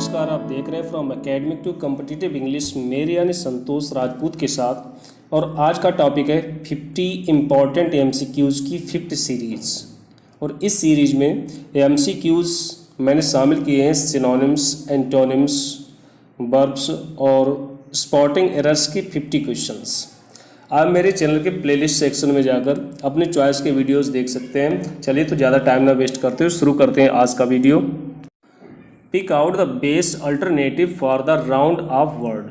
नमस्कार, आप देख रहे हैं from academic to competitive English, मेरे यानी संतोष राजपूत के साथ। और आज का टॉपिक है 50 इम्पॉर्टेंट एमसीक्यूज़ की 5th सीरीज़। और इस सीरीज में एमसीक्यूज़ मैंने शामिल किए हैं सिनोनिम्स, एंटोनिम्स, वर्ब्स और स्पॉटिंग एरर्स की 50 क्वेश्चंस। आप मेरे चैनल के प्लेलिस्ट सेक्शन में जाकर अपनी चॉइस के वीडियोस देख सकते हैं। चलिए तो ज़्यादा टाइम ना वेस्ट करते हुए शुरू करते हैं आज का video. Pick out the best alternative for the round off word.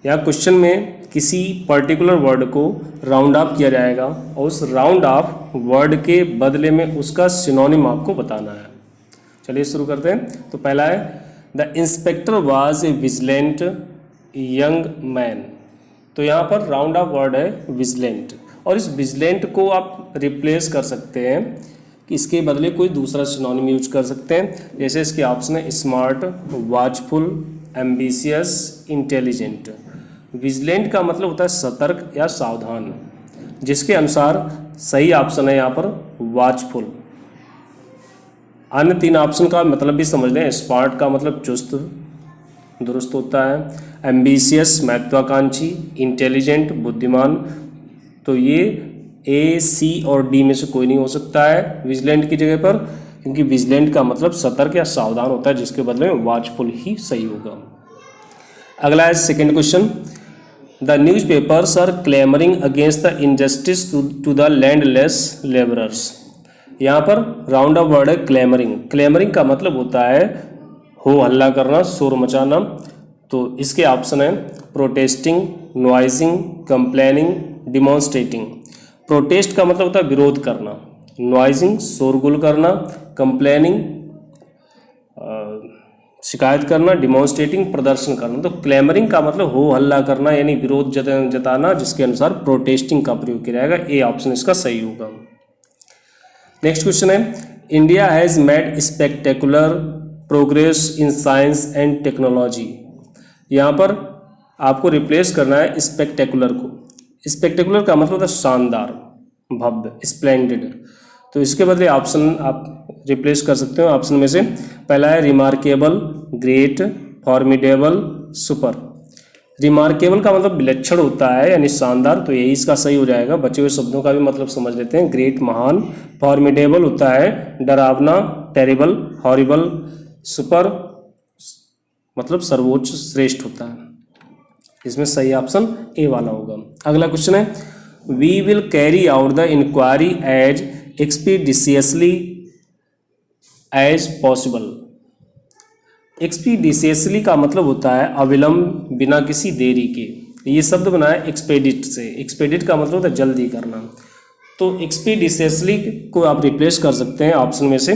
यहाँ क्वेश्चन में किसी पर्टिकुलर वर्ड को राउंड ऑफ किया जाएगा और उस राउंड ऑफ वर्ड के बदले में उसका सिनोनिम आपको बताना है। चलिए शुरू करते हैं। तो पहला है the inspector was a vigilant young man. तो यहाँ पर राउंड ऑफ वर्ड है विजिलेंट, और इस विजिलेंट को आप रिप्लेस कर सकते हैं कि इसके बदले कोई दूसरा सिनोनिम यूज कर सकते हैं। जैसे इसके ऑप्शन है smart, watchful, ambitious, intelligent. Vigilant का मतलब होता है सतर्क या सावधान, जिसके अनुसार सही ऑप्शन है यहाँ पर वॉचफुल। अन्य 3 ऑप्शन का मतलब भी समझ लें। स्मार्ट का मतलब चुस्त दुरुस्त होता है, एम्बिशियस महत्वाकांक्षी, इंटेलिजेंट बुद्धिमान। तो ये ए, सी और डी में से कोई नहीं हो सकता है विजिलेंट की जगह पर, क्योंकि विजिलेंट का मतलब सतर्क या सावधान होता है, जिसके बदले में वॉचफुल ही सही होगा। अगला है second question, the newspapers are clamouring against the injustice to the landless labourers. यहाँ पर राउंड ऑफ वर्ड है क्लेमरिंग। क्लेमरिंग का मतलब होता है हो हल्ला करना, शोर मचाना। तो इसके ऑप्शन है प्रोटेस्टिंग, नॉइजिंग, कंप्लेनिंग, डिमॉन्स्ट्रेटिंग। प्रोटेस्ट का मतलब होता है विरोध करना, नॉइजिंग शोरगुल करना, कंप्लेनिंग शिकायत करना, डिमॉन्स्ट्रेटिंग प्रदर्शन करना। तो क्लेमरिंग का मतलब हो हल्ला करना यानी विरोध जताना, जिसके अनुसार प्रोटेस्टिंग का प्रयोग किया जाएगा। ए ऑप्शन इसका सही होगा। नेक्स्ट क्वेश्चन है India has made spectacular progress in science and technology. यहाँ पर आपको रिप्लेस करना है स्पेक्टेकुलर को। स्पेक्टेकुलर का मतलब होता है शानदार, भव्य, स्प्लेंडेड। तो इसके बदले ऑप्शन आप रिप्लेस कर सकते हो ऑप्शन में से। पहला है remarkable, great, formidable, super. Remarkable का मतलब विलक्षण होता है यानी शानदार, तो यही इसका सही हो जाएगा। बचे हुए शब्दों का भी मतलब समझ लेते हैं। ग्रेट महान, फॉर्मिडेबल होता है डरावना, टेरिबल, हॉरिबल, सुपर मतलब सर्वोच्च, श्रेष्ठ होता है। इसमें सही ऑप्शन ए वाला होगा। अगला क्वेश्चन है we will carry out the inquiry as expeditiously as possible. Expeditiously का मतलब होता है अविलंब, बिना किसी देरी के। ये शब्द बना है एक्सपेडिट से। एक्सपेडिट का मतलब होता है जल्दी करना। तो एक्सपीडिशियसली को आप रिप्लेस कर सकते हैं ऑप्शन में से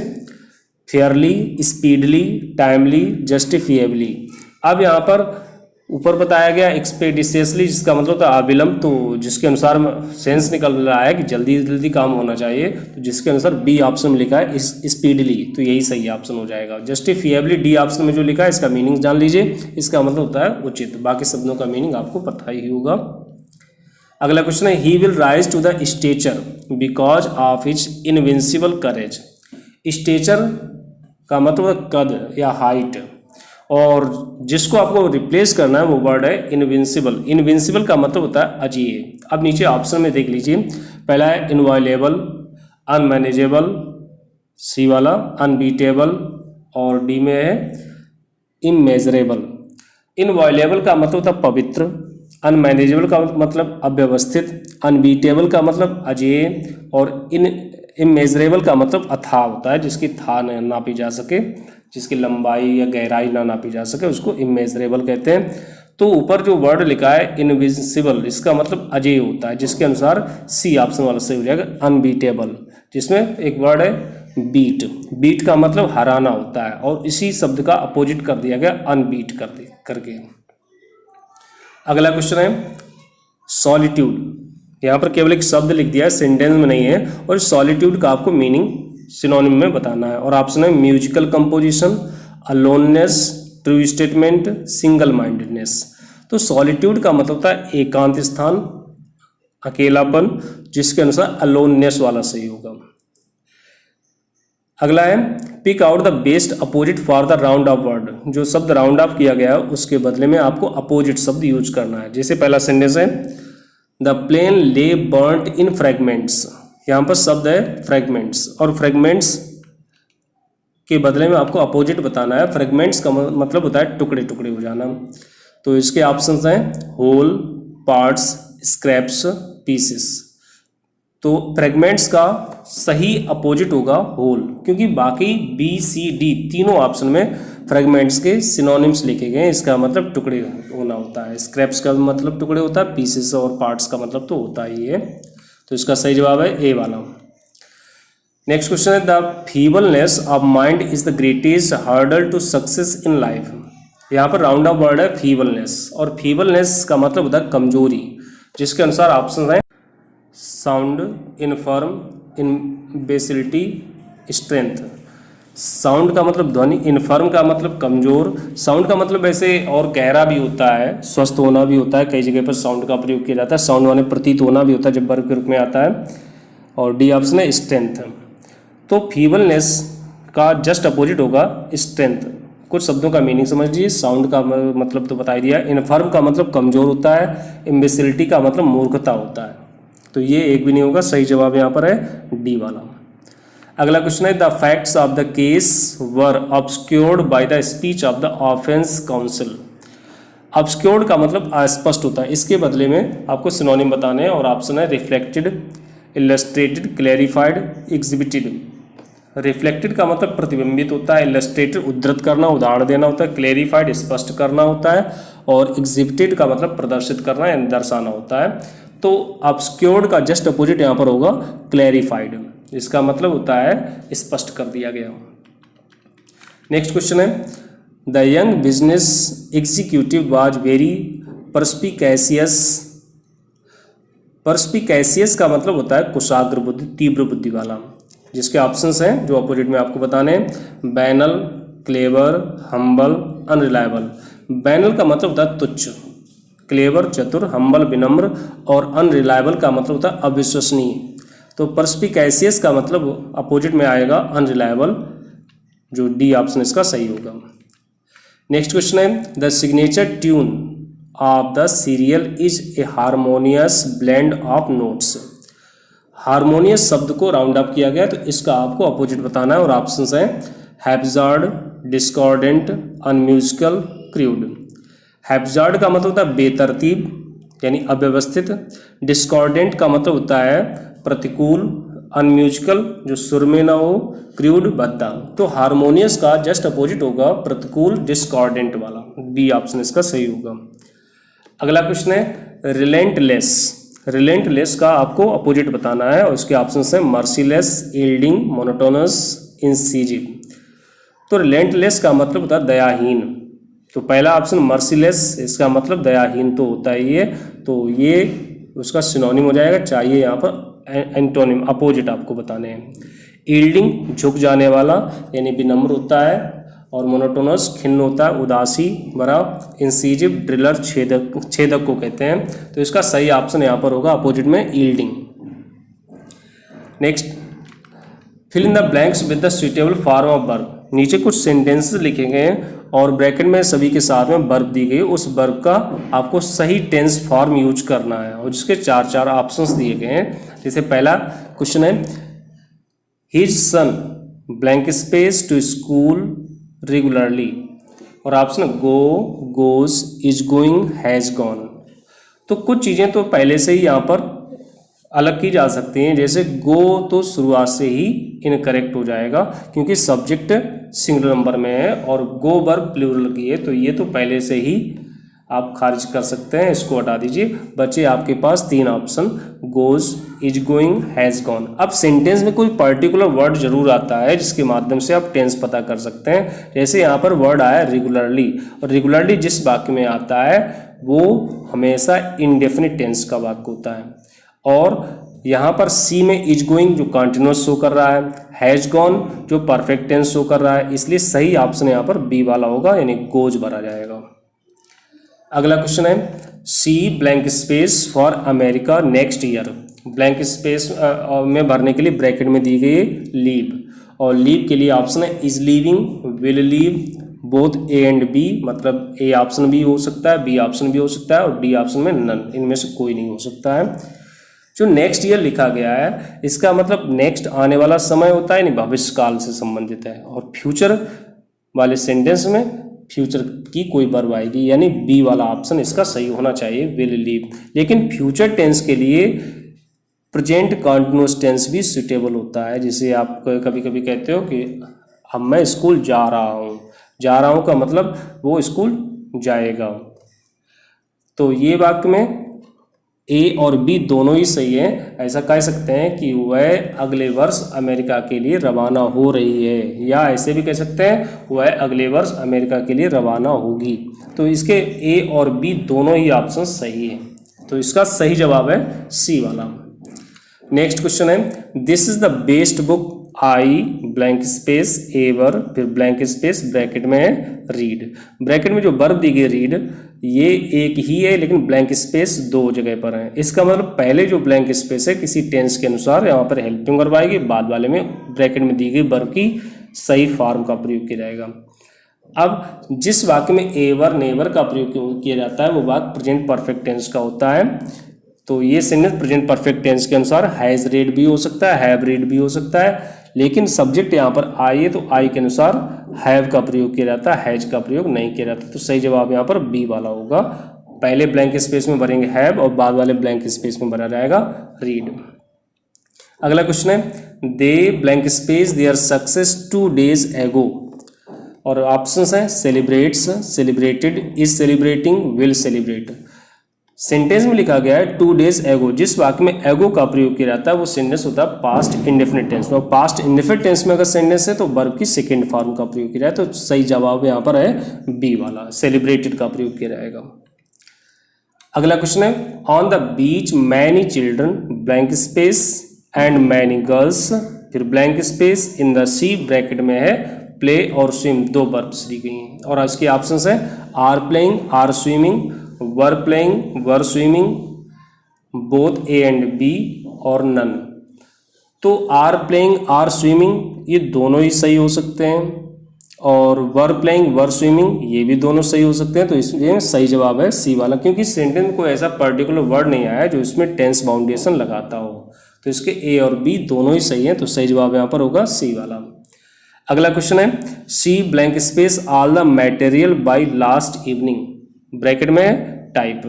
फेयरली, स्पीडली, टाइमली, जस्टिफिएबली। अब यहाँ पर ऊपर बताया गया एक्सपेडिशियसली, जिसका मतलब होता है अविलंब, तो जिसके अनुसार सेंस निकल रहा है कि जल्दी जल्दी काम होना चाहिए, तो जिसके अनुसार बी ऑप्शन में लिखा है स्पीडली, तो यही सही ऑप्शन हो जाएगा। जस्टिफिएबली डी ऑप्शन में जो लिखा है इसका मीनिंग जान लीजिए। इसका मतलब होता है उचित, बाकी शब्दों का मीनिंग आपको पता ही होगा। अगला क्वेश्चन है he will rise to the stature because of his invincible courage. Stature का मतलब कद या हाइट, और जिसको आपको रिप्लेस करना है वो वर्ड है इनविंसिबल। इनविंसिबल का मतलब होता है अजेय। अब नीचे ऑप्शन में देख लीजिए। पहला है इनवायलेबल, अनमैनेजेबल, सी वाला अनबीटेबल, और डी में है इमेजरेबल। इनवायलेबल का मतलब होता है पवित्र, अनमैनेजेबल का मतलब अव्यवस्थित, अनबीटेबल का मतलब अजेय, और इमेजरेबल का मतलब अथाह होता है, जिसकी था नापी जा सके, जिसकी लंबाई या गहराई ना नापी जा सके, उसको इमेजरेबल कहते हैं। तो ऊपर जो वर्ड लिखा है इनविंसिबल, इसका मतलब अजेय होता है, जिसके अनुसार सी ऑप्शन वाला सही हो जाएगा अनबीटेबल, जिसमें एक वर्ड है बीट। बीट का मतलब हराना होता है, और इसी शब्द का अपोजिट कर दिया गया अनबीट करके। अगला क्वेश्चन है सॉलिट्यूड। यहाँ पर केवल एक शब्द लिख दिया है, सेंटेंस में नहीं है, और सॉलिट्यूड का आपको मीनिंग सिनोनिम में बताना है। और ऑप्शन है musical composition, aloneness, true statement, single mindedness. तो सॉलिट्यूड का मतलब होता है एकांत स्थान, अकेलापन, जिसके अनुसार अलोननेस वाला सही होगा। अगला है pick out the best opposite for the round off word. जो शब्द राउंड ऑफ किया गया है उसके बदले में आपको अपोजिट शब्द यूज करना है। जैसे पहला सेंटेंस है द प्लेन ले बर्न्ट इन फ्रेगमेंट्स। यहाँ पर शब्द है फ्रेगमेंट्स और फ्रेगमेंट्स के बदले में आपको अपोजिट बताना है। फ्रेगमेंट्स का मतलब होता है टुकड़े टुकड़े हो जाना। तो इसके ऑप्शंस हैं होल, पार्ट्स, स्क्रैप्स, पीसेस। तो फ्रेगमेंट्स का सही अपोजिट होगा होल, क्योंकि बाकी बी सी डी तीनों ऑप्शन में फ्रेगमेंट्स के सिनोनिम्स लिखे गए हैं। इसका मतलब टुकड़े होना होता है। स्क्रैप्स का मतलब टुकड़े होता है, पीसेस और पार्ट्स का मतलब तो होता ही है। तो इसका सही जवाब है ए वाला। नेक्स्ट क्वेश्चन है the feebleness of mind is the greatest hurdle to success in life. यहाँ पर राउंड ऑफ वर्ड है फीबलनेस, और फीबलनेस का मतलब होता है कमजोरी, जिसके अनुसार ऑप्शन है साउंड, इनफर्म, इनबेसिलिटी, स्ट्रेंथ। साउंड का मतलब ध्वनि, इनफर्म का मतलब कमजोर। साउंड का मतलब वैसे और गहरा भी होता है, स्वस्थ होना भी होता है, कई जगह पर साउंड का प्रयोग किया जाता है। साउंड माने प्रतीत होना भी होता है जब वर्ग के रूप में आता है। और डी ऑप्शन है स्ट्रेंथ। तो फीबलनेस का जस्ट अपोजिट होगा स्ट्रेंथ। कुछ शब्दों का मीनिंग समझ लीजिए। साउंड का मतलब तो बता ही दिया। इनफर्म का मतलब कमजोर होता है। इम्बेसिलिटी का मतलब मूर्खता होता है। तो ये एक भी नहीं होगा, सही जवाब यहाँ पर है डी वाला। अगला क्वेश्चन है the facts of the case were obscured by the speech of the offence council. Obscured का मतलब अस्पष्ट होता है। इसके बदले में आपको सिनोनिम बताने हैं और ऑप्शन है reflected, illustrated, clarified, exhibited. Reflected का मतलब प्रतिबिंबित होता है, इलस्ट्रेटेड उद्धृत करना, उदाहरण देना होता है, क्लैरिफाइड स्पष्ट करना होता है, और एग्जिबिटेड का मतलब प्रदर्शित करना या दर्शाना होता है। तो ऑब्सक्योर्ड का जस्ट अपोजिट यहाँ पर होगा क्लैरिफाइड। इसका मतलब होता है स्पष्ट कर दिया गया। नेक्स्ट क्वेश्चन है the young business executive was very perspicacious. Perspicacious का मतलब होता है कुशाग्र बुद्धि, तीव्र बुद्धि वाला। जिसके ऑप्शंस हैं जो अपोजिट में आपको बताने हैं banal, clever, humble, unreliable. Banal का मतलब होता है तुच्छ, क्लेवर चतुर, हम्बल विनम्र, और अनरिलायबल का मतलब होता है अविश्वसनीय। तो परस्पिकैसियस का मतलब अपोजिट में आएगा अनरिलायबल, जो डी ऑप्शन इसका सही होगा। नेक्स्ट क्वेश्चन है the signature tune of the serial is a harmonious blend of notes. Harmonious शब्द को राउंड अप किया गया, तो इसका आपको अपोजिट बताना है और ऑप्शंस हैं हैप्जार्ड, डिस्कॉर्डेंट, अनम्यूजिकल, क्रूड। हैप्जार्ड का मतलब होता है बेतरतीब यानी अव्यवस्थित। डिस्कॉर्डेंट का मतलब होता है प्रतिकूल। अनम्यूजिकल जो सुर में ना हो। क्रूड भद्दा। तो हारमोनियस का जस्ट अपोजिट होगा प्रतिकूल, डिस्कॉर्डेंट वाला। बी ऑप्शन इसका सही होगा। अगला क्वेश्चन है रिलेंटलेस। रिलेंटलेस का आपको अपोजिट बताना है और इसके ऑप्शंस हैं मर्सीलेस, यील्डिंग, मोनोटोनस, इंसिजिव। तो रिलेंटलेस का मतलब होता है दयाहीन। तो पहला ऑप्शन मर्सीलेस, इसका मतलब दयाहीन तो होता ही है, तो ये उसका सिनोनिम हो जाएगा। चाहिए यहाँ पर एंटोनिम, अपोजिट आपको बताने हैं। यील्डिंग झुक जाने वाला यानी विनम्र होता है, और मोनोटोनस खिन्न होता है, उदासी भरा। इंसिजिव ड्रिलर, छेदक को कहते हैं। तो इसका सही ऑप्शन यहाँ पर होगा अपोजिट में yielding. Next fill in the blanks with the suitable form of verb. नीचे कुछ सेंटेंसेस लिखे गए हैं और ब्रैकेट में सभी के साथ में वर्ब दी गई। उस वर्ब का आपको सही टेंस फॉर्म यूज करना है और जिसके चार चार ऑप्शंस दिए गए हैं। जैसे पहला क्वेश्चन है his son blank space to school regularly, और option go, goes, is going, has gone. तो कुछ चीज़ें तो पहले से ही यहाँ पर अलग की जा सकती हैं। जैसे गो तो शुरुआत से ही इनकरेक्ट हो जाएगा क्योंकि सब्जेक्ट सिंगुलर नंबर में है और गो वर्ब प्लूरल की है, तो ये तो पहले से ही आप खारिज कर सकते हैं, इसको हटा दीजिए। बचे आपके पास तीन option goes, is going, has gone. अब सेंटेंस में कोई पर्टिकुलर वर्ड जरूर आता है जिसके माध्यम से आप टेंस पता कर सकते हैं। जैसे यहाँ पर वर्ड आया रेगुलरली, और रेगुलरली जिस वाक्य में आता है वो हमेशा इंडेफिनिट टेंस का वाक्य होता है। और यहाँ पर सी में इज गोइंग जो कंटिन्यूअस शो कर रहा है, हैज गॉन जो परफेक्ट टेंस शो कर रहा है, इसलिए सही ऑप्शन यहाँ पर बी वाला होगा यानी गोज भरा जाएगा। अगला क्वेश्चन है she blank space for America next year. Blank space में भरने के लिए ब्रैकेट में दी गई लीव, और लीव के लिए ऑप्शन है is leaving, will leave, both A and B, मतलब ए ऑप्शन भी हो सकता है, बी ऑप्शन भी हो सकता है और डी ऑप्शन में नन, इनमें से कोई नहीं हो सकता है। जो नेक्स्ट ईयर लिखा गया है इसका मतलब नेक्स्ट आने वाला समय होता है, यानी भविष्य काल से संबंधित है, और फ्यूचर वाले सेंटेंस में फ्यूचर की कोई वर्ब आएगी, यानी बी वाला ऑप्शन इसका सही होना चाहिए, विल लीव। लेकिन फ्यूचर टेंस के लिए प्रेजेंट कंटिन्यूअस टेंस भी सुटेबल होता है, जिसे आप कभी कभी कहते हो कि अब मैं स्कूल जा रहा हूँ, जा रहा हूँ का मतलब वो स्कूल जाएगा। तो ये वाक्य में ए और बी दोनों ही सही है। ऐसा कह सकते हैं कि वह अगले वर्ष अमेरिका के लिए रवाना हो रही है, या ऐसे भी कह सकते हैं वह अगले वर्ष अमेरिका के लिए रवाना होगी। तो इसके ए और बी दोनों ही ऑप्शन सही है, तो इसका सही जवाब है सी वाला। नेक्स्ट क्वेश्चन है, this is the best book I blank space ever, फिर ब्लैंक स्पेस ब्रैकेट में है रीड। ब्रैकेट में जो वर्ब दी गई रीड ये एक ही है, लेकिन ब्लैंक स्पेस दो जगह पर है। इसका मतलब पहले जो ब्लैंक स्पेस है किसी टेंस के अनुसार यहाँ पर हेल्पिंग वर्ब आएगी, बाद वाले में ब्रैकेट में दी गई वर्ब की सही फॉर्म का प्रयोग किया जाएगा। अब जिस वाक्य में एवर नेवर का प्रयोग किया जाता है वो वाक्य प्रेजेंट परफेक्ट टेंस का होता है। तो ये सेंटेंस प्रेजेंट परफेक्ट टेंस के अनुसार हैज़ रेड भी हो सकता है, हैव रेड भी हो सकता है, लेकिन सब्जेक्ट यहाँ पर आई है तो आई के अनुसार हैव का प्रयोग किया जाता है, हैज का प्रयोग नहीं किया जाता। तो सही जवाब यहाँ पर बी वाला होगा। पहले ब्लैंक स्पेस में भरेंगे हैव और बाद वाले ब्लैंक स्पेस में भरा जाएगा रीड। अगला क्वेश्चन है, they blank space their success 2 days ago, और ऑप्शंस हैं celebrates, celebrated, is celebrating, will celebrate. Sentence में लिखा गया है 2 days एगो। जिस वाक्य में एगो का प्रयोग किया जाता है वो सेंटेंस होता है पास्ट इंडेफिनिट टेंस, और पास्ट इंडेफिनिट टेंस में अगर सेंटेंस है तो वर्ब की सेकंड फॉर्म का प्रयोग किया जाए। तो सही जवाब यहाँ पर है बी वाला, सेलिब्रेटेड का प्रयोग किया जाएगा। अगला क्वेश्चन है, on the beach many children blank space and many girls, फिर blank space in the sea, bracket में है प्ले और स्विम, दो वर्ब्स दी गई हैं और इसके ऑप्शंस है are playing, are swimming, were playing, were swimming, both A and B और नन। तो आर प्लेइंग, आर स्विमिंग ये दोनों ही सही हो सकते हैं, और वर प्लेइंग, वर स्विमिंग ये भी दोनों सही हो सकते हैं। तो इसमें सही जवाब है सी वाला, क्योंकि सेंटेंस में कोई ऐसा पर्टिकुलर वर्ड नहीं आया जो इसमें टेंस बाउंडेशन लगाता हो। तो इसके ए और बी दोनों ही सही हैं, तो सही जवाब यहाँ पर होगा सी वाला। अगला क्वेश्चन है, she blank space all the material by last evening, bracket में टाइप।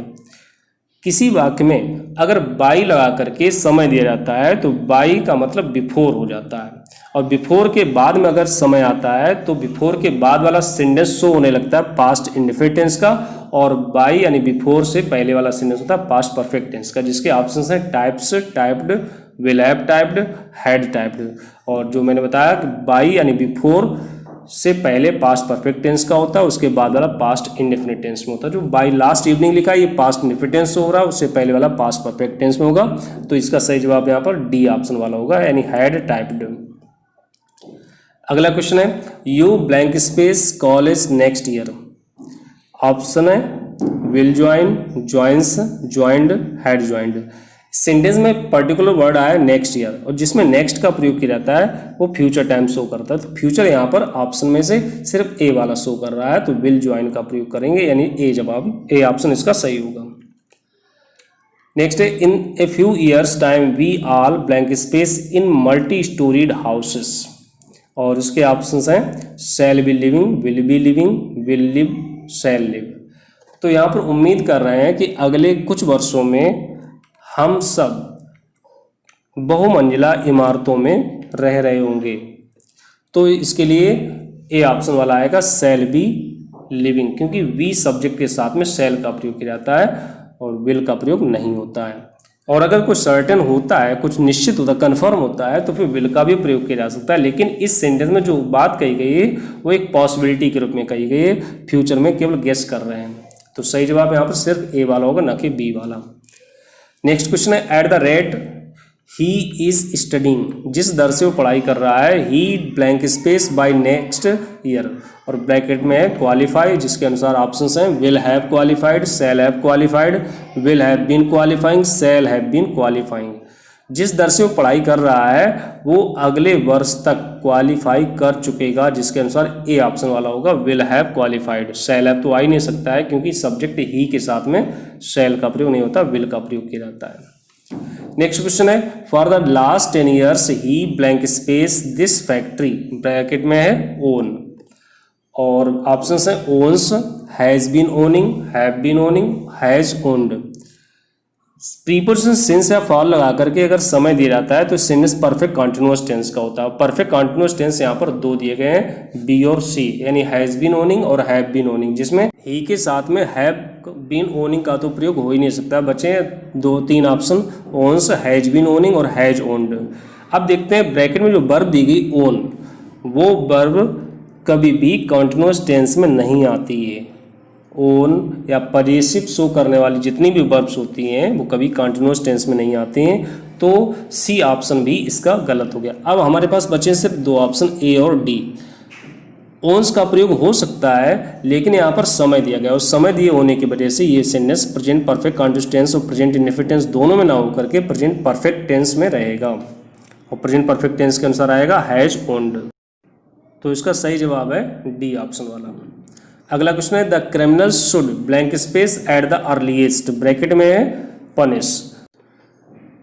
किसी वाक्य में अगर बाई लगा करके समय दिया जाता है तो बाई का मतलब बिफोर हो जाता है, और बिफोर के बाद में अगर समय आता है तो बिफोर के बाद वाला सेंटेंस शो होने लगता है पास्ट इंडेफिनिट टेंस का, और बाई यानी बिफोर से पहले वाला सेंटेंस होता है पास्ट परफेक्ट टेंस का, जिसके ऑप्शंस हैं types, typed, will have typed, had typed. और जो मैंने बताया कि बाई यानी बिफोर से पहले पास्ट परफेक्ट टेंस का होता है, उसके बाद वाला पास्ट इंडेफिनिट टेंस में होता है। जो बाय लास्ट इवनिंग लिखा है ये पास्ट इंडेफिनिट टेंस हो रहा है, उससे पहले वाला पास्ट परफेक्ट टेंस में होगा। तो इसका सही जवाब यहाँ पर डी ऑप्शन वाला होगा, यानी हैड टाइप्ड। अगला क्वेश्चन है, you blank space college next year, option है will join, joins, joined, had joined. Sentence में पर्टिकुलर वर्ड आया नेक्स्ट ईयर, और जिसमें नेक्स्ट का प्रयोग किया जाता है वो फ्यूचर टाइम शो करता है। तो फ्यूचर यहाँ पर ऑप्शन में से सिर्फ ए वाला शो कर रहा है, तो विल ज्वाइन का प्रयोग करेंगे, यानी ए जवाब, ए ऑप्शन इसका सही होगा। नेक्स्ट है, in a few years time we all blank space in multi storeyed houses, और इसके ऑप्शंस हैं shall be living, will be living, will live, shall live. तो यहाँ पर उम्मीद कर रहे हैं कि अगले कुछ वर्षों में हम सब बहुमंजिला इमारतों में रह रहे होंगे। तो इसके लिए ए ऑप्शन वाला आएगा शैल बी लिविंग, क्योंकि वी सब्जेक्ट के साथ में शैल का प्रयोग किया जाता है और विल का प्रयोग नहीं होता है। और अगर कुछ सर्टेन होता है, कुछ निश्चित होता है, कन्फर्म होता है, तो फिर विल का भी प्रयोग किया जा सकता है। लेकिन इस सेंटेंस में जो बात कही गई है वो एक पॉसिबिलिटी के रूप में कही गई है, फ्यूचर में केवल गेस कर रहे हैं। तो सही जवाब यहाँ पर सिर्फ ए वाला होगा, न कि बी वाला। नेक्स्ट क्वेश्चन है, at the rate he is studying, जिस दर से वो पढ़ाई कर रहा है, he blank space by next year, और ब्रैकेट में है क्वालिफाई, जिसके अनुसार ऑप्शंस हैं will have qualified, shall have qualified, will have been qualifying, shall have been qualifying. जिस दर से वो पढ़ाई कर रहा है वो अगले वर्ष तक क्वालिफाई कर चुकेगा, जिसके अनुसार ए ऑप्शन वाला होगा, will have qualified. Shall have तो आ ही नहीं सकता है क्योंकि सब्जेक्ट ही के साथ में शैल का प्रयोग नहीं होता, विल का प्रयोग किया जाता है। नेक्स्ट क्वेश्चन है, for the last 10 years he blank space this factory, bracket में है ओन, और ऑप्शन है owns, has been owning, have been owning, has owned. Preposition since या फॉर लगा करके अगर समय दिया जाता है तो सिंस परफेक्ट कॉन्टिन्यूअस टेंस का होता है। परफेक्ट कॉन्टिन्यूअस टेंस यहाँ पर दो दिए गए हैं, बी और सी, यानी हैज बीन ओनिंग और हैव बीन ओनिंग, जिसमें ही के साथ में हैव बीन ओनिंग का तो प्रयोग हो ही नहीं सकता। बचे 2-3 option, owns, has been owning और हैज ओन्ड। अब देखते हैं ब्रैकेट में जो वर्ब दी गई ओन, वो वर्ब कभी भी कॉन्टिन्यूअस टेंस में नहीं आती है। ओन या पजेसिव शो करने वाली जितनी भी वर्ब्स होती हैं वो कभी कॉन्टिन्यूअस टेंस में नहीं आती हैं, तो सी ऑप्शन भी इसका गलत हो गया। अब हमारे पास बचे सिर्फ 2 ऑप्शन, ए और डी। ओन्स का प्रयोग हो सकता है लेकिन यहाँ पर समय दिया गया और समय दिए होने की वजह से ये sentence present perfect continuous tense और प्रेजेंट इंडेफिनिट टेंस दोनों में ना होकर के प्रेजेंट परफेक्ट टेंस में रहेगा, और प्रेजेंट परफेक्ट टेंस के अनुसार आएगा हैज ओन्ड। तो इसका सही जवाब है डी ऑप्शन वाला। अगला क्वेश्चन है, the criminal should blank space at the earliest, bracket में है पनिश।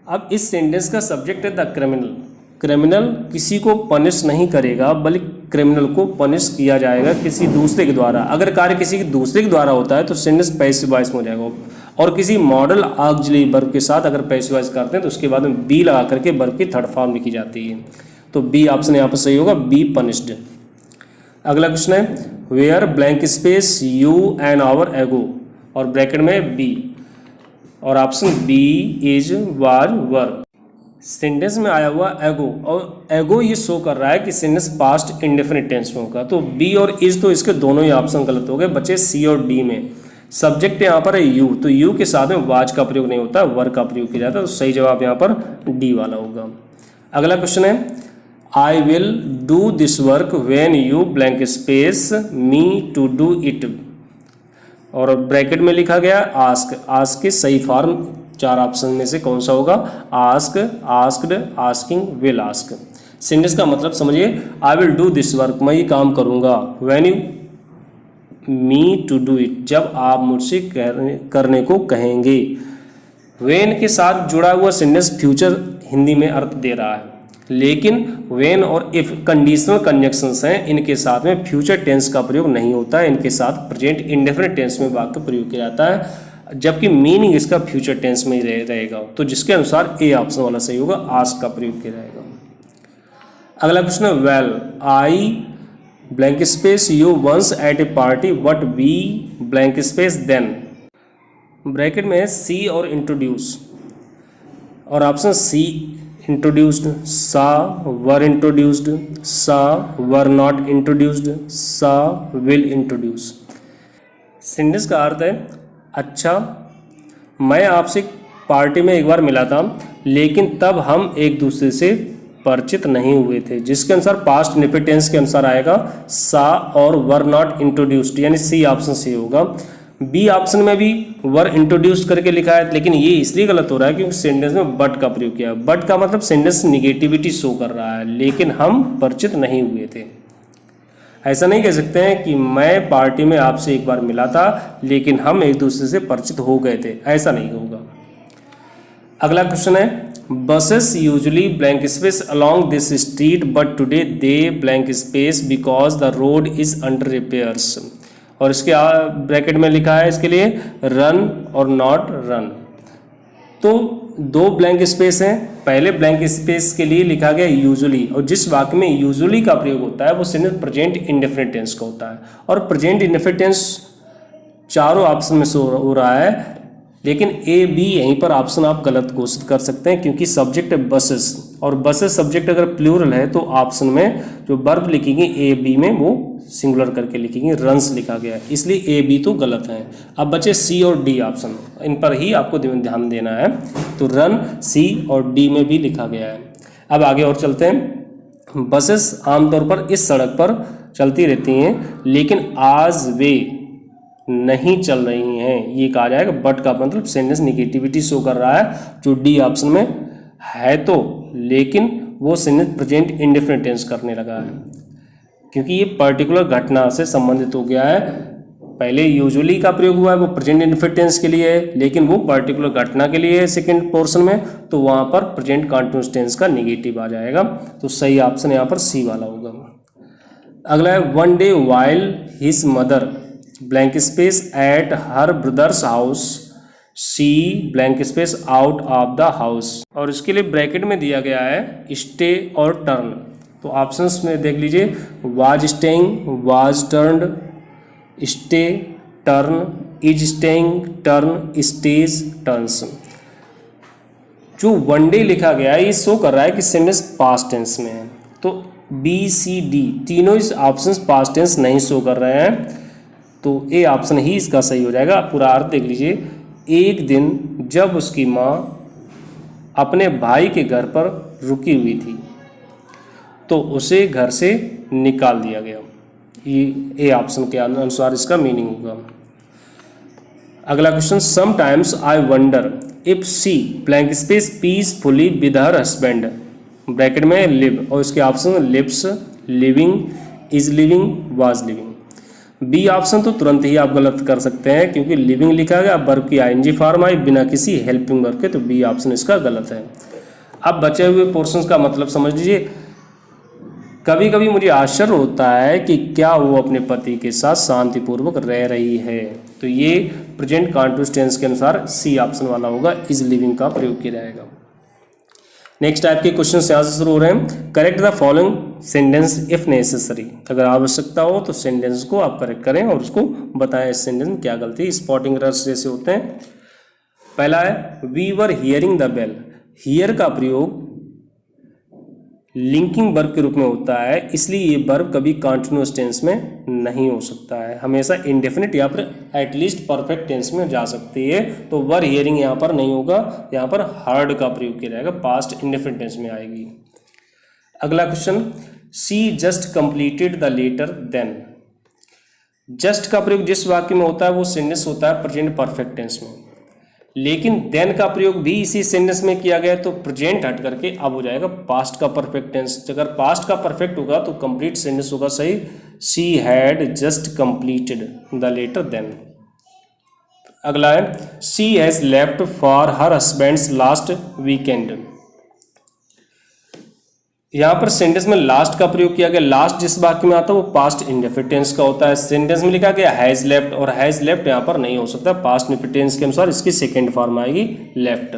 अब इस सेंटेंस का सब्जेक्ट है द क्रिमिनल। क्रिमिनल किसी को पनिश नहीं करेगा बल्कि क्रिमिनल को पनिश किया जाएगा किसी दूसरे के द्वारा। अगर कार्य किसी दूसरे के द्वारा होता है तो सेंटेंस पैसिव वॉइस में हो जाएगा, और किसी मॉडल ऑक्सिलरी वर्ब के साथ अगर पैसिव वॉइस करते हैं तो उसके बाद में बी लगा करके वर्ब की थर्ड फॉर्म लिखी जाती है। तो बी ऑप्शन यहाँ पर सही होगा, बी पनिश्ड। अगला क्वेश्चन है, where blank space you an hour ago, और ब्रैकेट में बी, और option B is was were. Sentence में आया हुआ एगो, और एगो ये शो कर रहा है कि सेंटेंस पास्ट इंडेफिनिट टेंस में होगा, तो बी और इज तो इसके दोनों ही ऑप्शन गलत हो गए, बचे सी और डी में। सब्जेक्ट यहाँ पर है यू, तो यू के साथ में वाज का प्रयोग नहीं होता, वर का प्रयोग किया जाता है, तो सही जवाब यहाँ पर डी वाला होगा। अगला क्वेश्चन है, I will do this work when you blank space me to do it, और ब्रैकेट में लिखा गया आस्क। आस्क के सही फॉर्म 4 ऑप्शन में से कौन सा होगा, ask, asked, asking, will ask. Sentence का मतलब समझिए, I will do this work, मैं ये काम करूँगा, when you me to do it, जब आप मुझसे करने को कहेंगे। व्हेन के साथ जुड़ा हुआ सेंटेंस फ्यूचर हिंदी में अर्थ दे रहा है, लेकिन व्हेन और इफ कंडीशनल कंजक्शंस हैं, इनके साथ में फ्यूचर टेंस का प्रयोग नहीं होता है, इनके साथ प्रेजेंट इंडेफिनिट टेंस में वाक्य प्रयोग किया जाता है, जबकि मीनिंग इसका फ्यूचर टेंस में रहेगा। तो जिसके अनुसार ए ऑप्शन वाला सही होगा, आस्क का प्रयोग किया जाएगा। अगला क्वेश्चन है, well I blank space you once at a party what we blank space then, bracket में है सी और इंट्रोड्यूस, और ऑप्शन सी इंट्रोड्यूस्ड, सा वर इंट्रोड्यूस्ड, सा वर नॉट इंट्रोड्यूस्ड, सा विल इंट्रोड्यूस। सेंटेंस का अर्थ है, अच्छा मैं आपसे पार्टी में एक बार मिला था लेकिन तब हम एक दूसरे से परिचित नहीं हुए थे, जिसके अनुसार पास्ट इंडेफिनिट टेंस के अनुसार आएगा सा और वर नॉट इंट्रोड्यूस्ड, यानी सी ऑप्शन सी होगा। बी ऑप्शन में भी वर इंट्रोड्यूस करके लिखा है, लेकिन ये इसलिए गलत हो रहा है क्योंकि सेंटेंस में बट का प्रयोग किया है। बट का मतलब सेंटेंस निगेटिविटी शो कर रहा है, लेकिन हम परिचित नहीं हुए थे। ऐसा नहीं कह सकते हैं कि मैं पार्टी में आपसे एक बार मिला था लेकिन हम एक दूसरे से परिचित हो गए थे, ऐसा नहीं होगा। अगला क्वेश्चन है, buses usually blank space along this street but today they blank space because the road is under repairs, और इसके ब्रैकेट में लिखा है इसके लिए रन और नॉट रन। तो 2 ब्लैंक स्पेस हैं, पहले ब्लैंक स्पेस के लिए लिखा गया यूजुअली, और जिस वाक्य में यूजुअली का प्रयोग होता है वो सेंटेंस प्रेजेंट इंडेफिनिट टेंस का होता है, और प्रेजेंट इंडेफिनिट टेंस चारों ऑप्शन में हो रहा है, लेकिन ए बी यहीं पर ऑप्शन आप गलत घोषित कर सकते हैं क्योंकि सब्जेक्ट है बसेस, और बसेस सब्जेक्ट अगर प्लूरल है तो ऑप्शन में जो वर्ब लिखेंगे ए बी में वो सिंगुलर करके लिखेंगे, रन्स लिखा गया है, इसलिए ए बी तो गलत है। अब बचे सी और डी ऑप्शन, इन पर ही आपको ध्यान देना है। तो रन सी और डी में भी लिखा गया है। अब आगे और चलते हैं। बसेस आमतौर पर इस सड़क पर चलती रहती हैं लेकिन आज वे नहीं चल रही हैं, ये कहा जाएगा। बट का मतलब सेंटेंस निगेटिविटी शो कर रहा है, जो डी ऑप्शन में है तो, लेकिन वो सेंटेंस प्रेजेंट इंडेफिनिट टेंस करने लगा है, क्योंकि ये पर्टिकुलर घटना से संबंधित हो गया है। पहले यूजुअली का प्रयोग हुआ है वो प्रेजेंट इंडेफिनिट टेंस के लिए है, लेकिन वो पर्टिकुलर घटना के लिए है सेकंड पोर्शन में, तो वहाँ पर प्रेजेंट कंटीन्यूअस टेंस का नेगेटिव आ जाएगा। तो सही ऑप्शन यहाँ पर सी वाला होगा। अगला है one day while his mother blank space at her brother's house she blank space out of the house, और इसके लिए ब्रैकेट में दिया गया है स्टे और टर्न। तो ऑप्शंस में देख लीजिए, was staying, was turned, stay, turn, is staying, turn, stage, turns. जो वन डे लिखा गया है ये शो कर रहा है कि सेंटेंस पास्ट टेंस में है, तो बी सी डी तीनों इस ऑप्शंस पास्ट टेंस नहीं शो कर रहे हैं, तो ए ऑप्शन ही इसका सही हो जाएगा। पूरा अर्थ देख लीजिए, एक दिन जब उसकी माँ अपने भाई के घर पर रुकी हुई थी तो उसे घर से निकाल दिया गया। ये ए ऑप्शन के अनुसार इसका मीनिंग होगा। अगला question, sometimes I wonder if she blank space peacefully with her husband bracket में लिव, और इसके option lives, living, is living, was living. B option तो तुरंत ही आप गलत कर सकते हैं, क्योंकि लिविंग लिखा गया, वर्ब की आईएनजी फॉर्म आई बिना किसी हेल्पिंग वर्ब के, तो बी ऑप्शन इसका गलत है। अब बचे हुए पोर्शंस का मतलब समझ लीजिए। कभी कभी मुझे आश्चर्य होता है कि क्या वो अपने पति के साथ शांतिपूर्वक रह रही है, तो ये प्रेजेंट कंटीन्यूअस टेंस के अनुसार सी ऑप्शन वाला होगा, इज लिविंग का प्रयोग किया जाएगा। नेक्स्ट टाइप के क्वेश्चन यहाँ से शुरू हो रहे हैं। Correct the following sentence if necessary, अगर आवश्यकता हो तो सेंटेंस को आप करेक्ट करें और उसको बताएं इस सेंटेंस में क्या गलती, स्पॉटिंग एरर्स जैसे होते हैं। पहला है we were hearing the bell, hear का प्रयोग लिंकिंग वर्ब के रूप में होता है, इसलिए ये वर्ब कभी कंटीन्यूअस टेंस में नहीं हो सकता है, हमेशा इंडेफिनिट या फिर एटलीस्ट परफेक्ट टेंस में जा सकती है। तो वर हियरिंग यहाँ पर नहीं होगा, यहाँ पर हर्ड का प्रयोग किया जाएगा, पास्ट इंडेफिनिट टेंस में आएगी। अगला question, she just completed the letter then, just का प्रयोग जिस वाक्य में होता है वो सेंटेंस होता है प्रेजेंट परफेक्ट टेंस में, लेकिन देन का प्रयोग भी इसी सेंटेंस में किया गया तो प्रेजेंट हट करके अब हो जाएगा पास्ट का परफेक्ट टेंस। अगर पास्ट का परफेक्ट होगा तो कंप्लीट सेंटेंस होगा सही, she had just completed the letter then. अगला है she has left for her husband's last weekend, यहाँ पर सेंटेंस में लास्ट का प्रयोग किया गया, लास्ट जिस वाक्य में आता है वो पास्ट इंडेफिनिट टेंस का होता है। सेंटेंस में लिखा गया हैज लेफ्ट, और हैज लेफ्ट यहाँ पर नहीं हो सकता, पास्ट इंडेफिनिट टेंस के अनुसार इसकी सेकेंड फॉर्म आएगी लेफ्ट,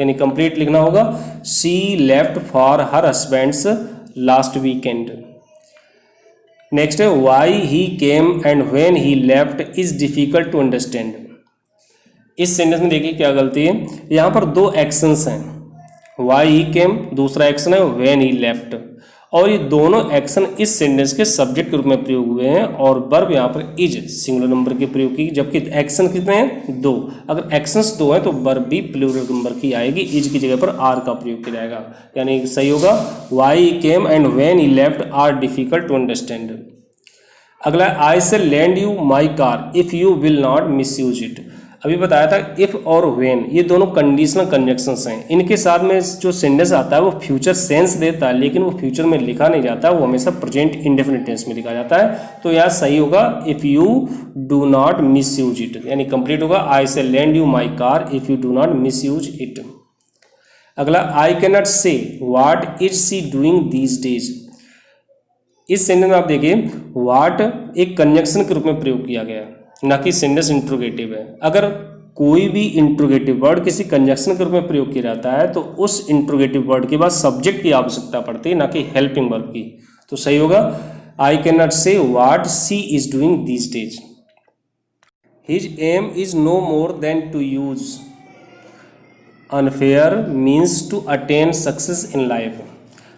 यानी कंप्लीट लिखना होगा she left for her husband's last weekend. Next है why he came and when he left is difficult to understand, इस सेंटेंस में देखिए क्या गलती है, यहाँ पर दो एक्शंस हैं, वाई ही केम दूसरा एक्शन है, व्हेन ही लेफ्ट, और ये दोनों एक्शन इस सेंटेंस के सब्जेक्ट के रूप में प्रयोग हुए हैं, और वर्ब यहाँ पर इज सिंगुलर नंबर के प्रयोग की, जबकि एक्शन कितने हैं, दो। अगर एक्शंस दो हैं तो वर्ब भी प्लूरल नंबर की आएगी, इज की जगह पर आर का प्रयोग किया जाएगा, यानी सही होगा why he came and when he left are difficult to understand. अगला I say lend you my car if you will not misuse it, अभी बताया था इफ और व्हेन ये दोनों कंडीशनल कंजक्शंस हैं, इनके साथ में जो सेंटेंस आता है वो फ्यूचर सेंस देता है, लेकिन वो फ्यूचर में लिखा नहीं जाता, वो हमेशा प्रेजेंट इंडेफिनिट टेंस में लिखा जाता है। तो यहाँ सही होगा if you do not misuse it, यानी कंप्लीट होगा I say lend you my car if you do not misuse it. अगला I can not say what is she doing these days, इस sentence में आप देखिए what एक conjunction के रूप में प्रयोग किया गया है, ना कि सेंटेंस इंट्रोगेटिव है। अगर कोई भी इंट्रोगेटिव वर्ड किसी कंजक्शन के रूप में प्रयोग किया जाता है तो उस इंट्रोगेटिव वर्ड के बाद सब्जेक्ट की आवश्यकता पड़ती है, ना कि हेल्पिंग वर्ब की। तो सही होगा I can not say what she is doing these days. His aim is no more than to use unfair means to attain success in life,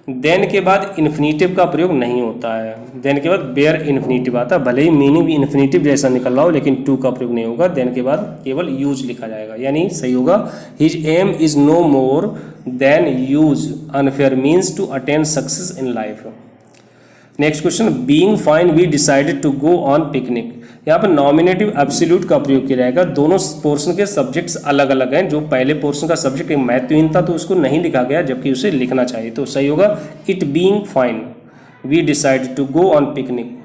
then के बाद इन्फिनेटिव का प्रयोग नहीं होता है, देन के बाद बेयर इन्फिनेटिव आता है, भले ही मीनिंग भी इन्फिनेटिव जैसा निकल रहा हो लेकिन टू का प्रयोग नहीं होगा, देन के बाद केवल यूज लिखा जाएगा, यानी सही होगा his aim is no more than use unfair means to attain success in life. Next question, being fine we decided to go on picnic. यहाँ पर नॉमिनेटिव एब्सोल्यूट का प्रयोग किया जाएगा। दोनों पोर्शन के सब्जेक्ट्स अलग अलग हैं। जो पहले पोर्शन का सब्जेक्ट महत्वहीन था तो उसको नहीं लिखा गया, जबकि उसे लिखना चाहिए। तो सही होगा it being fine we decided to go on picnic.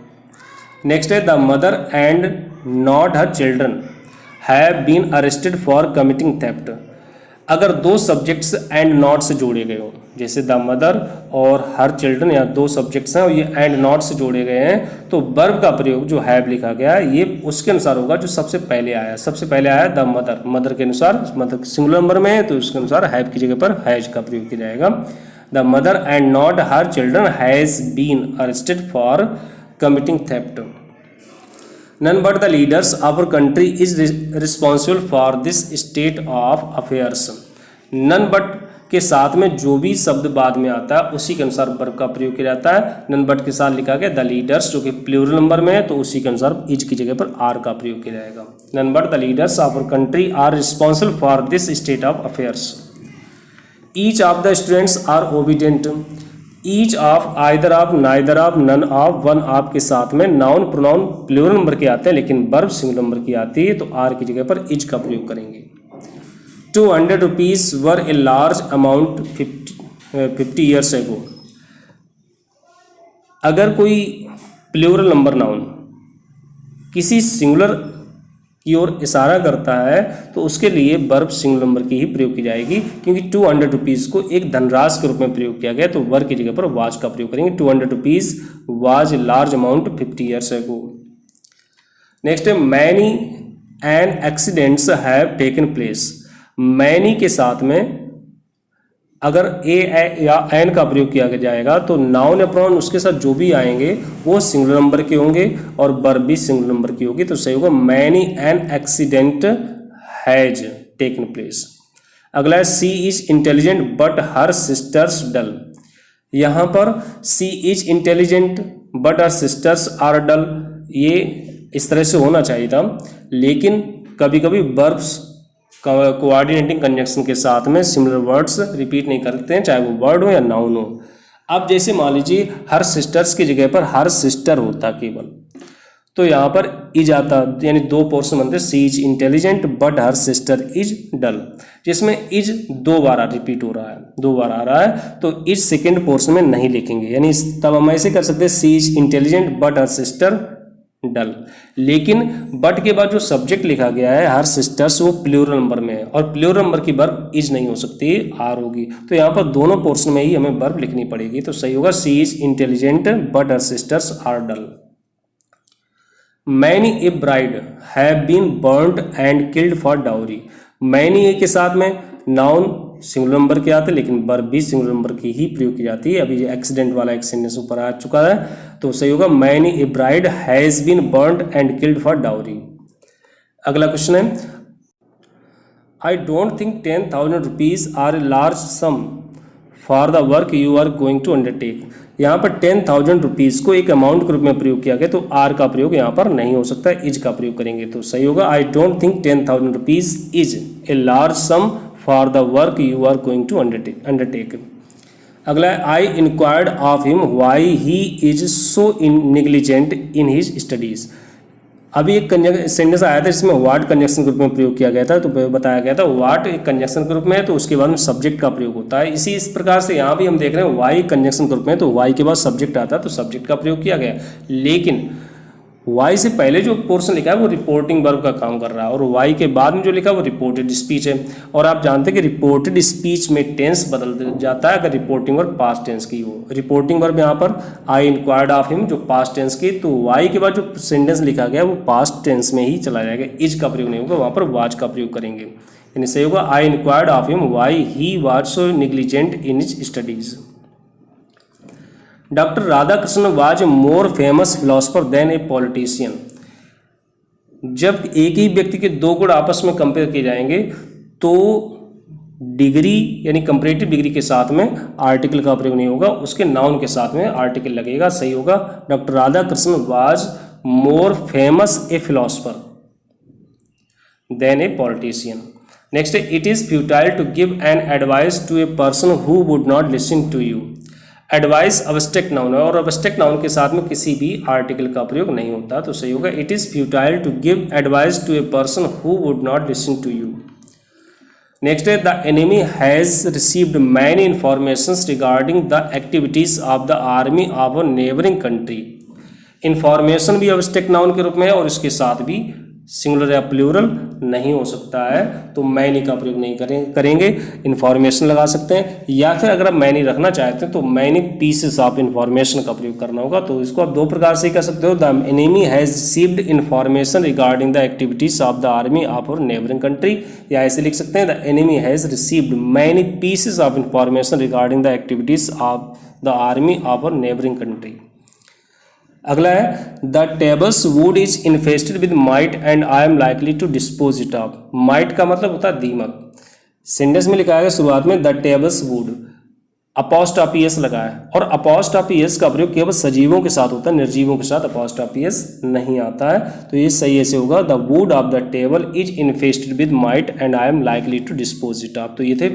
Next है, the mother and not her children have been arrested for committing theft. अगर दो सब्जेक्ट्स एंड नॉट से जोड़े गए हो, जैसे द मदर और हर चिल्ड्रन, या दो सब्जेक्ट्स हैं और ये एंड नॉट से जोड़े गए हैं, तो वर्ब का प्रयोग जो हैव लिखा गया है ये उसके अनुसार होगा जो सबसे पहले आया। सबसे पहले आया द मदर, मदर के अनुसार, मतलब सिंगुलर नंबर में है तो उसके अनुसार हैव की जगह पर हैज का प्रयोग किया जाएगा। The mother and not her children has been arrested for committing theft. None but the leaders of our country is responsible for this state of affairs. None but के साथ में जो भी शब्द बाद में आता है उसी के अनुसार वर्ब का प्रयोग किया जाता है। नन बट के साथ लिखा गया द लीडर्स, जो कि प्लूरल नंबर में है तो उसी के अनुसार इज की जगह पर आर का प्रयोग किया जाएगा। None but the leaders of our country are responsible for this state of affairs. Each of the students are obedient. Each of, either of, neither of, none of, one of के साथ में noun pronoun plural number के आते हैं, लेकिन verb singular number की आती है, तो आर की जगह पर इज का प्रयोग करेंगे। 200 रुपीज वर ए लार्ज अमाउंट 50 ईयर्स एगो। अगर कोई प्लूरल नंबर नाउन किसी सिंगुलर की ओर इशारा करता है तो उसके लिए वर्ब सिंगुलर नंबर की ही प्रयोग की जाएगी, क्योंकि 200 रुपीज़ को एक धनराशि के रूप में प्रयोग किया गया, तो वर्ब की जगह पर वाज का प्रयोग करेंगे। 200 rupees was a large amount 50 years ago. Next है, many an accidents have taken place. Many के साथ में अगर ए या एन का प्रयोग किया जाएगा तो नाउन या प्रोनाउन उसके साथ जो भी आएंगे वो सिंगुलर नंबर के होंगे और वर्ब भी सिंगुलर नंबर की होगी, तो सही होगा many an accident has taken place. अगला है, she is intelligent but her sisters dull. यहाँ पर she is intelligent but her sisters are dull, ये इस तरह से होना चाहिए था, लेकिन कभी कभी वर्ब्स कोऑर्डिनेटिंग कंजंक्शन के साथ में सिमिलर वर्ड्स रिपीट नहीं करते हैं, चाहे वो वर्ड हो या नाउन हो। अब जैसे मान लीजिए हर सिस्टर्स की जगह पर हर सिस्टर होता केवल, तो यहाँ पर इज आता, यानी दो पोर्शन बनते, she is intelligent but her sister is dull, जिसमें इज दो बार रिपीट हो रहा है, दो बार आ रहा है, तो इज सेकेंड पोर्शन में नहीं लिखेंगे, यानी तब हम ऐसे कर सकते हैं she is intelligent but her sister dull. लेकिन बट के बाद जो सब्जेक्ट लिखा गया है हर सिस्टर्स, वो प्लूरल नंबर में है और प्लूरल नंबर की वर्ब इज नहीं हो सकती, आर होगी, तो यहाँ पर दोनों पोर्शन में ही हमें वर्ब लिखनी पड़ेगी, तो सही होगा she is intelligent but her sisters are dull. Many a bride have been burned and killed for dowry. Many a के साथ में नाउन सिंगुलर नंबर के आते हैं, लेकिन वर्ब भी सिंगुलर नंबर की ही प्रयोग की जाती है। अभी एक्सीडेंट वाला एक सेंटेंस ऊपर आ चुका है, तो सही होगा many a bride has been burned and killed for dowry. अगला क्वेश्चन है, I don't think 10,000 rupees are a large sum for the work you are going to undertake. यहाँ पर 10,000 रुपीज़ को एक अमाउंट के रूप में प्रयोग किया गया, तो आर का प्रयोग यहाँ पर नहीं हो सकता, इज का प्रयोग करेंगे, तो सही होगा I don't think 10,000 rupees is a large sum for the work you are going to undertake. अगला है, I inquired of him why he is so negligent in his studies. अभी एक सेंटेंस आया था जिसमें व्हाट कंजक्शन के रूप में प्रयोग किया गया था, तो बताया गया था व्हाट एक कंजक्शन के रूप में है, तो उसके बाद में सब्जेक्ट का प्रयोग होता है। इस प्रकार से यहाँ भी हम देख रहे हैं वाई कंजक्शन के रूप में, तो वाई के बाद सब्जेक्ट आता है तो सब्जेक्ट का प्रयोग किया गया, लेकिन वाई से पहले जो पोर्शन लिखा है वो रिपोर्टिंग वर्ब का काम कर रहा है और वाई के बाद में जो लिखा है वो रिपोर्टेड स्पीच है। और आप जानते हैं कि रिपोर्टेड स्पीच में टेंस बदल जाता है अगर रिपोर्टिंग वर्ब पास्ट टेंस की हो। रिपोर्टिंग वर्ब यहाँ पर आई इंक्वायर्ड ऑफ हिम जो पास्ट टेंस की, तो वाई के बाद जो सेंटेंस लिखा गया वो पास्ट टेंस में ही चला जाएगा, इज का प्रयोग नहीं होगा, वहाँ पर वाज का प्रयोग करेंगे, यानी सही होगा I inquired of him why he was so negligent in his studies. Doctor Radhakrishnan was more famous philosopher than a politician. जब एक ही व्यक्ति के दो गुण आपस में कंपेयर किए जाएंगे तो डिग्री यानी कंपैरेटिव डिग्री के साथ में आर्टिकल का प्रयोग नहीं होगा, उसके नाउन के साथ में आर्टिकल लगेगा, सही होगा doctor Radhakrishnan was more famous a philosopher than a politician. Next है, it is futile to give an advice to a person who would not listen to you. Advice abstract noun है और abstract noun के साथ में किसी भी article का प्रयोग नहीं होता, तो सही होगा it is futile to give advice to a person who would not listen to you. Next है the enemy has received many informations regarding the activities of the army of a neighbouring country. Information भी abstract noun के रूप में है और इसके साथ भी सिंगुलर या प्लूरल नहीं हो सकता है, तो मैनी का प्रयोग नहीं करेंगे, इंफॉर्मेशन लगा सकते हैं, या फिर अगर आप मैनी रखना चाहते हैं तो मैनी पीसेस ऑफ इंफॉर्मेशन का प्रयोग करना होगा। तो इसको आप दो प्रकार से कह सकते हो, the enemy has received information regarding the activities of the army of our neighbouring country, या ऐसे लिख सकते हैं the enemy has received many pieces of information regarding the activities of the army of our neighbouring country. अगला है the table's wood is infested with mite and I am likely to dispose it of. Mite का मतलब होता है दीमक। Sentence में लिखा है शुरुआत में the table's would, apostrophe S लगा है, और अपॉस्ट्रोफी एस का प्रयोग केवल सजीवों के साथ होता है, निर्जीवों के साथ अपॉस्ट्रोफी एस नहीं आता है, तो ये सही ऐसे होगा the wood of the table is infested with mite and I am likely to dispose it of. तो ये थे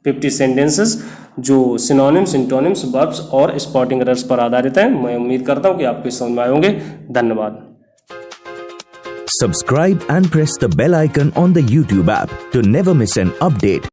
50 सेंटेंसेस जो सिनोनिम्स, सिंटोनिम्स, वर्ब्स और स्पॉटिंग एरर्स पर आधारित हैं। मैं उम्मीद करता हूं कि आपको समझ में आए होंगे। धन्यवाद। Subscribe and press the bell icon on the YouTube app to never miss an update.